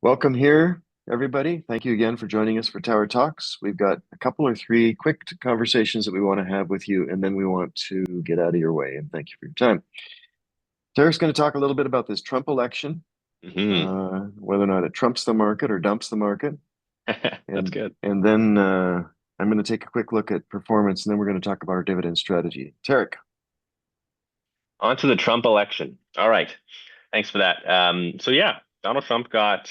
Welcome here, everybody. Thank you again for joining us for Tower Talks. We've got a couple or three quick conversations that we want to have with you, and then we want to get out of your way. And thank you for your time. Tarek's going to talk a little bit about this Trump election, Hmm. whether or not it trumps the market or dumps the market, That's and good. and then I'm going to take a quick look at performance, and then we're going to talk about our dividend strategy. Tarek. On to the Trump election. All right. Thanks for that. So yeah, Donald Trump got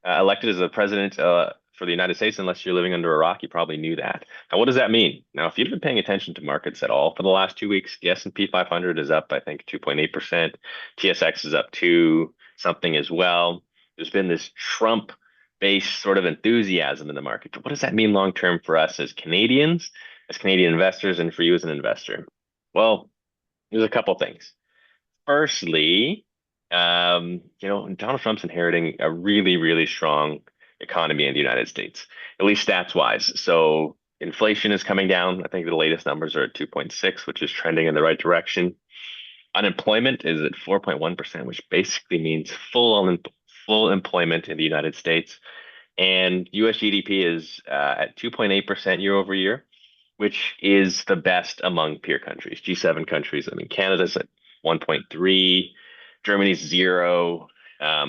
elected as the president for the United States. Unless you're living under a rock, you probably knew that. Now, what does that mean? Now, if you've been paying attention to markets at all for the last 2 weeks, the S&P 500 is up, I think, 2.8%. TSX is up 2 something as well. There's been this Trump-based sort of enthusiasm in the market. What does that mean long term for us as Canadians, as Canadian investors, and for you as an investor? Well, there's a couple things. Firstly, Donald Trump's inheriting a really, really strong economy in the United States, at least stats wise. So inflation is coming down. I think the latest numbers are at 2.6, which is trending in the right direction. Unemployment is at 4.1%, which basically means full employment in the United States. And US GDP is at 2.8% year over year, which is the best among peer countries, G7 countries. I mean, Canada's at 1.3, Germany's 0,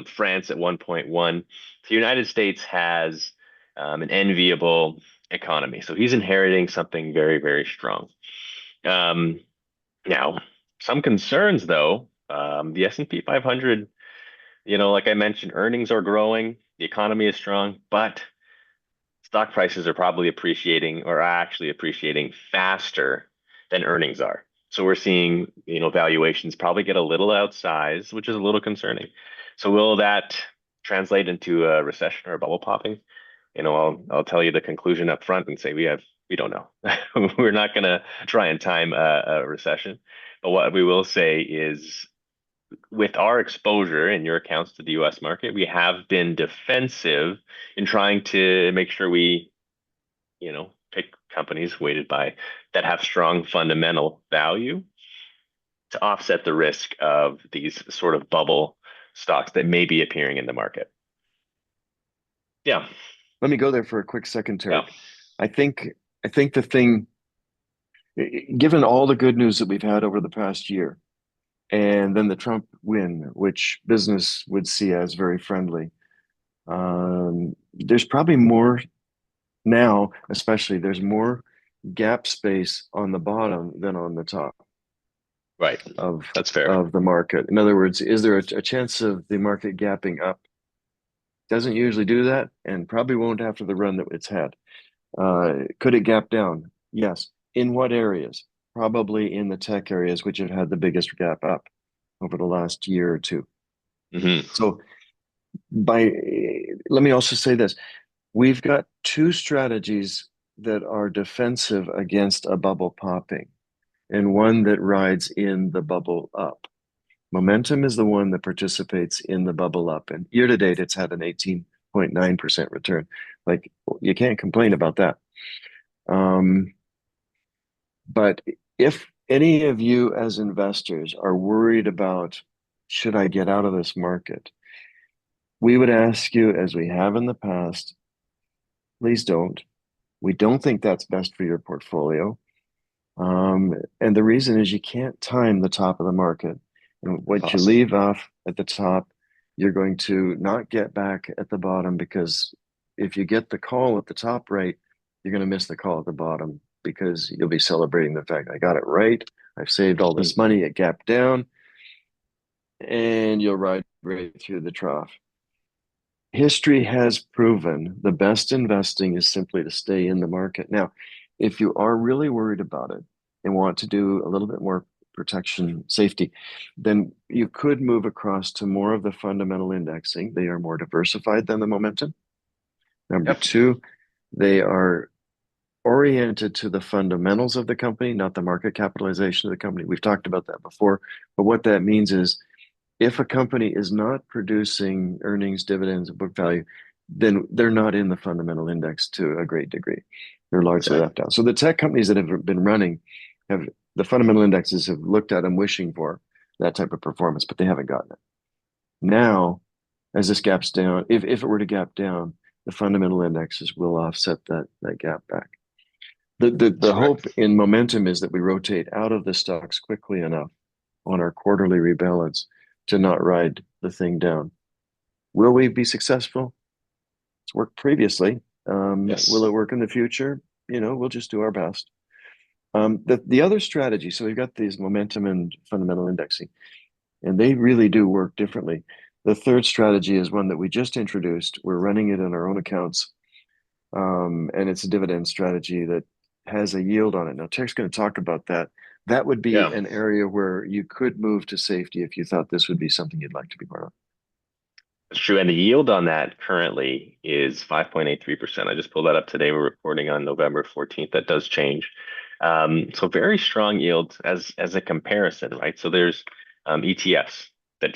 France at 1.1. The United States has an enviable economy. So he's inheriting something very, very strong. Um, Now, some concerns though, the S&P 500, like I mentioned, earnings are growing, the economy is strong, but stock prices are probably appreciating or are actually appreciating faster than earnings are. So we're seeing, valuations probably get a little outsized, which is a little concerning. So will that translate into a recession or a bubble popping? I'll tell you the conclusion up front and say we don't know. We're not going to try and time a recession. But what we will say is with our exposure in your accounts to the US market, we have been defensive in trying to make sure we, pick companies weighted by that have strong fundamental value to offset the risk of these sort of bubble stocks that may be appearing in the market. Yeah. Let me go there for a quick second, Yeah. Tarek. I think I think the thing, given all the good news that we've had over the past year, and then the Trump win, which business would see as very friendly. There's probably more now, especially there's more gap space on the bottom than on the top Right. of That's fair. of the market. In other words, is there a chance of the market gapping up? Doesn't usually do that, and probably won't after the run that it's had. Could it gap down? Yes. In what areas? Probably in the tech areas, which have had the biggest gap up over the last year or two. Hmm. So by let me also say this. We've got two strategies that are defensive against a bubble popping, and one that rides in the bubble up. Momentum is the one that participates in the bubble up, and year to date, it's had an 18.9% return. Like, you can't complain about that. Um, but if any of you as investors are worried about, should I get out of this market? We would ask you, as we have in the past, please don't. We don't think that's best for your portfolio. And the reason is you can't time the top of the market. And what you Awesome. leave off at the top, you're going to not get back at the bottom, because if you get the call at the top right, you're going to miss the call at the bottom because you'll be celebrating the fact I got it right. I've saved all this money, it gapped down, and you'll ride right through the trough. History has proven the best investing is simply to stay in the market. Now, if you are really worried about it and want to do a little bit more protection safety, then you could move across to more of the fundamental indexing. They are more diversified than the momentum. Number Yep. two, they are oriented to the fundamentals of the company, not the market capitalization of the company. We've talked about that before, but what that means is if a company is not producing earnings, dividends, and book value, then they're not in the fundamental index to a great degree. They're largely Exactly. left out. So the tech companies that have been running have the fundamental indexes have looked at them wishing for that type of performance, but they haven't gotten it. Now, as this gaps down, if it were to gap down, the fundamental indexes will offset that gap back. The hope Correct. in momentum is that we rotate out of the stocks quickly enough on our quarterly rebalance to not ride the thing down. Will we be successful? It's worked previously. Will Yes. it work in the future? We'll just do our best. The other strategy, so we've got these momentum and fundamental indexing, and they really do work differently. The third strategy is one that we just introduced. We're running it in our own accounts, and it's a dividend strategy that has a yield on it. Now, Tech's going to talk about that. That would be Yeah. an area where you could move to safety if you thought this would be something you'd like to be part of. That's true. And the yield on that currently is 5.83%. I just pulled that up today. We're recording on November 14th. That does change. So very strong yield as a comparison, right? So there's ETFs that,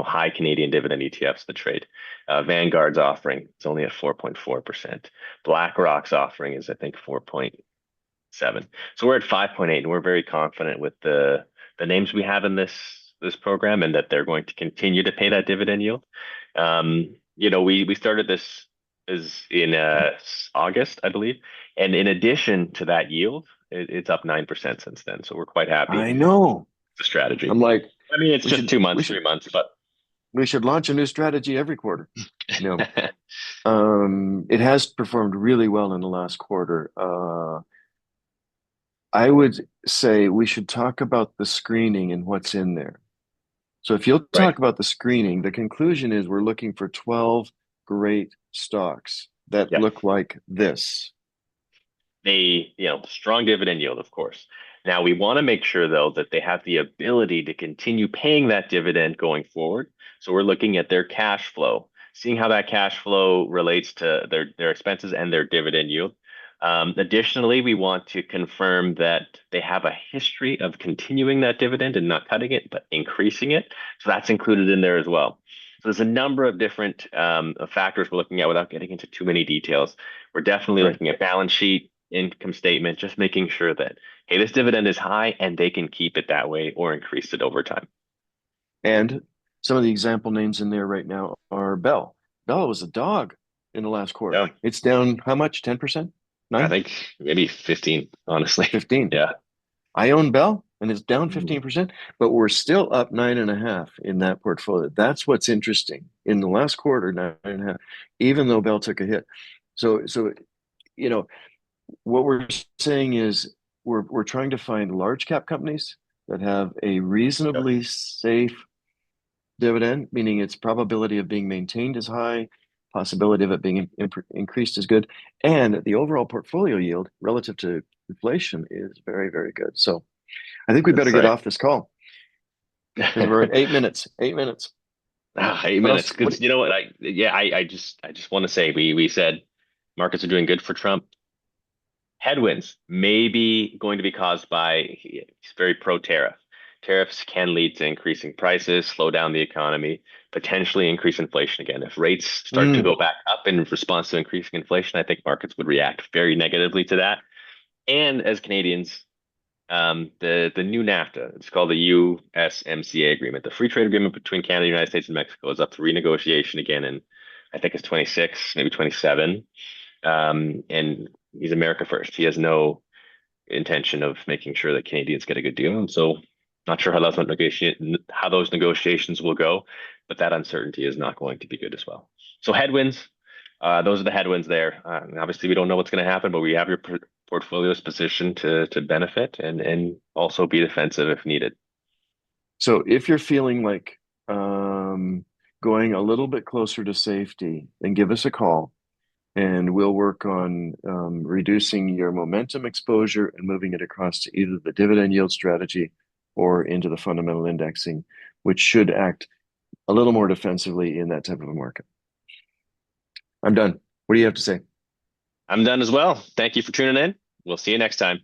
high Canadian dividend ETFs that trade. Vanguard's offering is only at 4.4%. BlackRock's offering is, I think, 4.7. So we're at 5.8, and we're very confident with the names we have in this program and that they're going to continue to pay that dividend yield. We started this is in August, I believe, and in addition to that yield, it's up 9% since then. So we're quite happy I know. with the strategy. I'm like, I mean, it's we just should two we months, should 3 months, but we should launch a new strategy every quarter. No, it has performed really well in the last quarter. I would say we should talk about the screening and what's in there. So if you'll right. talk about the screening, the conclusion is we're looking for 12 great stocks that Yeah. look like this. Strong dividend yield, of course. Now we want to make sure though that they have the ability to continue paying that dividend going forward. So we're looking at their cash flow, seeing how that cash flow relates to their expenses and their dividend yield. Additionally, we want to confirm that they have a history of continuing that dividend and not cutting it, but increasing it. So that's included in there as well. So there's a number of different factors we're looking at without getting into too many details. We're definitely Right. looking at balance sheet, income statement, just making sure that, hey, this dividend is high and they can keep it that way or increase it over time. And some of the example names in there right now are Bell. Bell was a dog in the last quarter. Yeah, It's down how much? 10%? I 9? think maybe 15, honestly. 15. Yeah. I own Bell and it's down Mhm. 15%, but we're still up 9.5 in that portfolio. That's what's interesting. In the last quarter, 9.5, even though Bell took a hit. So you know, what we're saying is we're trying to find large cap companies that have a Yeah. reasonably safe dividend, meaning its probability of being maintained is high, possibility of it being increased is good, and the overall portfolio yield relative to inflation is very, very good. So I think we better That's get right. off this call because we're at 8 minutes. 8 minutes. 8 What else? minutes. Good. You know what? I just want to say we said markets are doing good for Trump. Headwinds may be going to be caused by he's very pro-tariff. Tariffs can lead to increasing prices, slow down the economy, potentially increase inflation again. If rates start to Mm, go back up in response to increasing inflation, I think markets would react very negatively to that. And as Canadians, the new NAFTA, it's called the USMCA agreement, the free trade agreement between Canada, the United States, and Mexico is up for renegotiation again, and I think it's 26, maybe 27. And he's America first. He has no intention of making sure that Canadians get a good deal. And so, not sure how those negotiations will go, but that uncertainty is not going to be good as well. So headwinds, those are the headwinds there. Obviously, we don't know what's going to happen, but we have your portfolio's positioned to benefit and also be defensive if needed. so if you're feeling like going a little bit closer to safety, then give us a call and we'll work on reducing your momentum exposure and moving it across to either the dividend yield strategy or into the fundamental indexing, which should act a little more defensively in that type of a market. I'm done. What do you have to say? I'm done as well. Thank you for tuning in. We'll see you next time.